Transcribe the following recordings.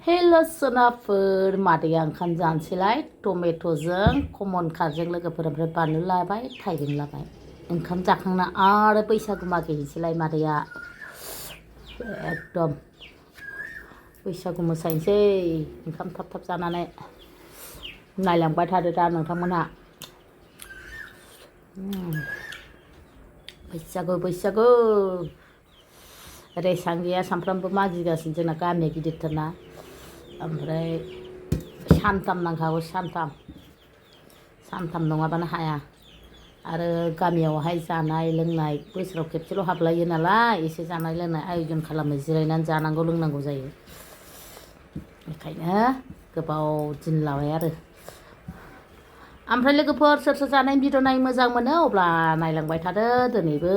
Hello' सोनाफोर मादैया ओंखाम जानोसैलाय टमेट'जों कमन काटजों लोगोफोर ओमफ्राय बानलु लाबाय थाइबें लाबाय ओंखाम जाखांना आरो बैसागु मागिहैनोसैलाय मादैया एकदम बैसागु मोसानोसै ओंखाम थाब थाब जानानै नायलांबाय थादो दा नोंथांमोनहा बैसागु रेसांगिया सानफ्रामबो मागिगासिनो जोंना गामिया गिदिरथारना ओमफ्राय सानथाम नांखागौ सानथाम नङाबानो हाया आरो गामियावहाय जानाय लोंनाय बोसोराव खेबसेल' हाबलायो नालाय एसे जानाय लोंनाय आयजन खालामो जिरायनानै जानांगौ लोंनांगौ जायो बेखायनो गोबाव दिन लाबाय आरो ओमफ्राय लोगोफोर सोर सोर जानाय भिडिअ नायनो मोजां मोनो अब्ला नायलांबाय थादो दिनैबो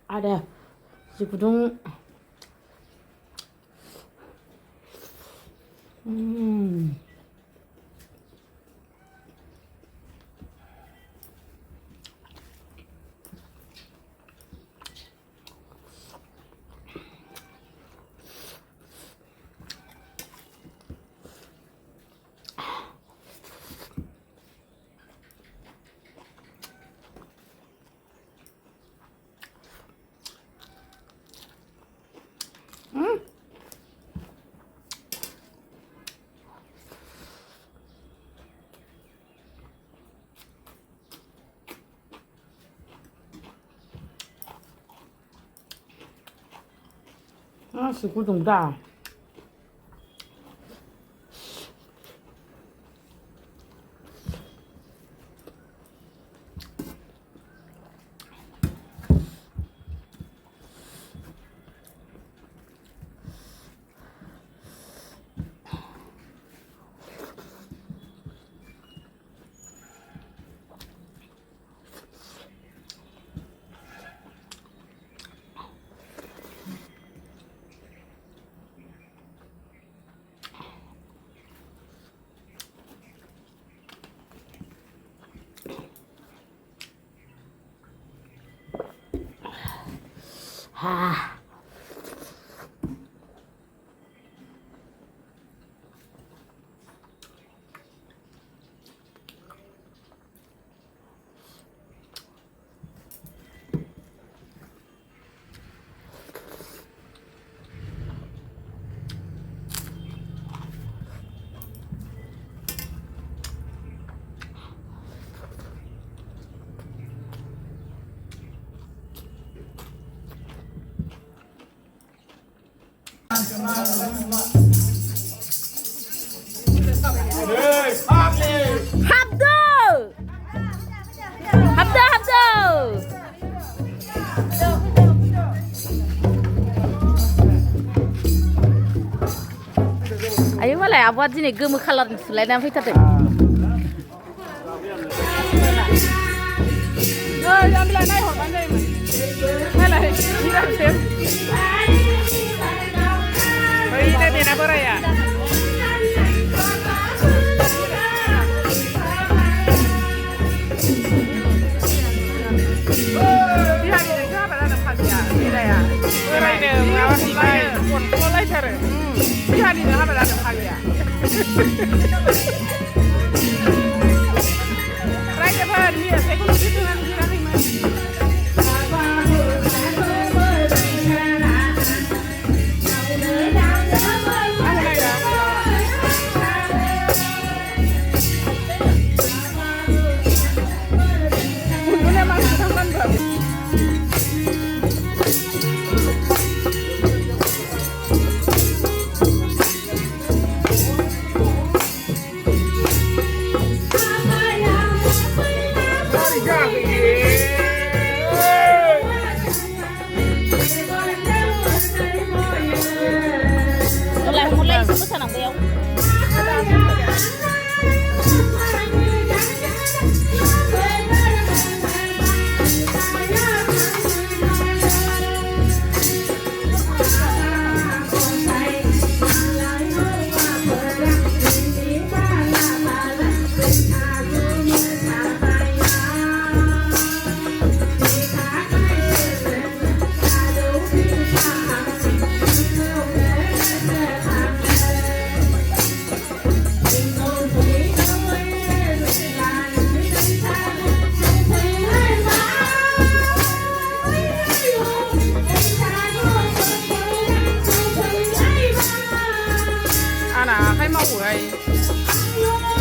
ada si gudung si gudung dah ha ayo malah abuat sini gemuk kalar selain apa itu tuh ambil naik hokan deh malah tidak sih ini dia apa ya dia ini apa ada pakai tidak ya ini ngawas ini mulai cari dia ini apa ada pakai raja bahan dia saya kalau itu kan kira-kira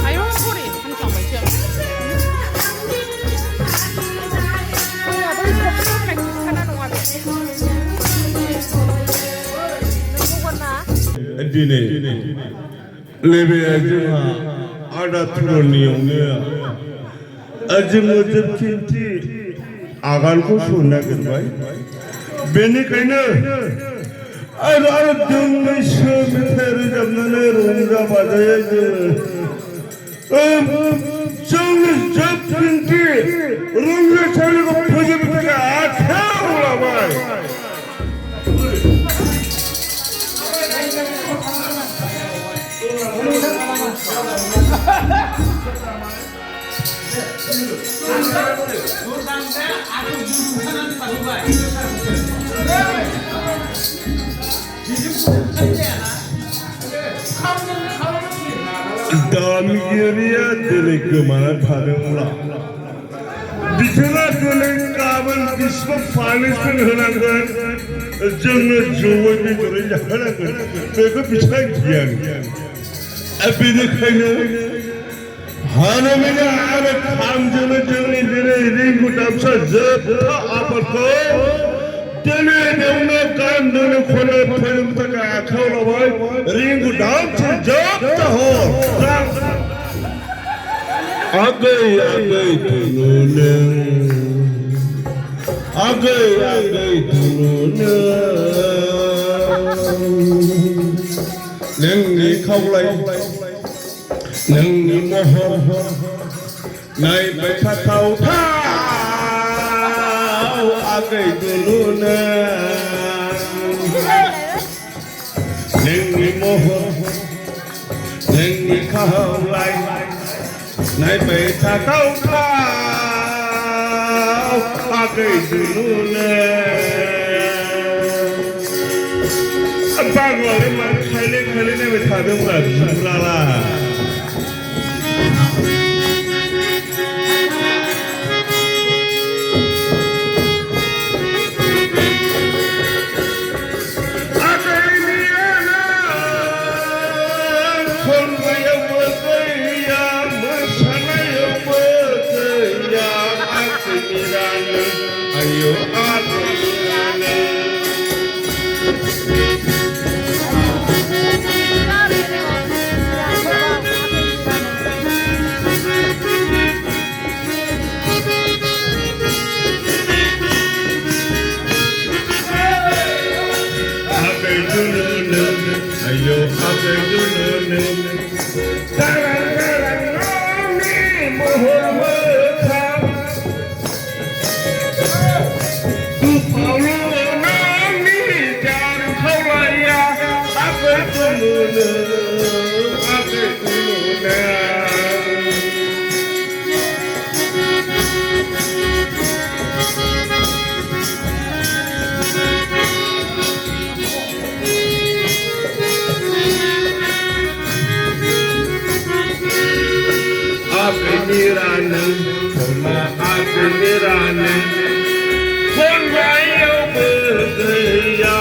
아유 소리 한창 멀쩡. दिनै नैबे जोंहा आदा थुरनियावनो जोङो जोबथिंथि आगानखौ सुनो नागिरबाय बेनिखायनो आरो दोंनैसो मेथाइ रोजाबनानै रंजा बाजायै जोंनि जोबथिंथि रंजासालिखौ फोजोबनो थाखाय आखायाव लाबाय गामियारिया दिनै गोमाना थादोंब्ला बिथाङा दिनै गाबोन बिसिबां पानिशमेन्ट होनांगोन जोंनो जौयै बेदरै जाहोनांगोन बेखौ बिथाङा गियान बेनिखायनो हानायमानि आरो खामजोंनो जोंनि दिनै रिंगु दामसा जोबथा आफादखौ दिनै बेयावनो गान दिनै खनो फोजोबनो थाखाय आखायाव लाबाय रिंगु दामसा जोबथा हर आगै आगै दुलुनो आगै आगै दुलुनो नोंनि खावलाय नोंनि महर नायबाय थाथाव थाव आगै दुलुनो नोंनि महर नोंनि खावलाय नायबाय थाथाव थाव आगै दुलुनो बांलाय मा खायले खायले नायबाय थादोंब्ला बिब्राला ayo agar dulu Nirane, kona aku nirane, kona yang bergaya,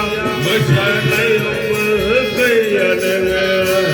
macam yang bergaya dengan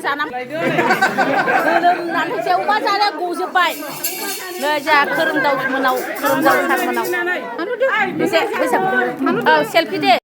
जाना गोलोमनानैसो अमा जानाया गजोब्बाय नै जोंहा खोरोमदाव सारमोनाव औ सेलफि दे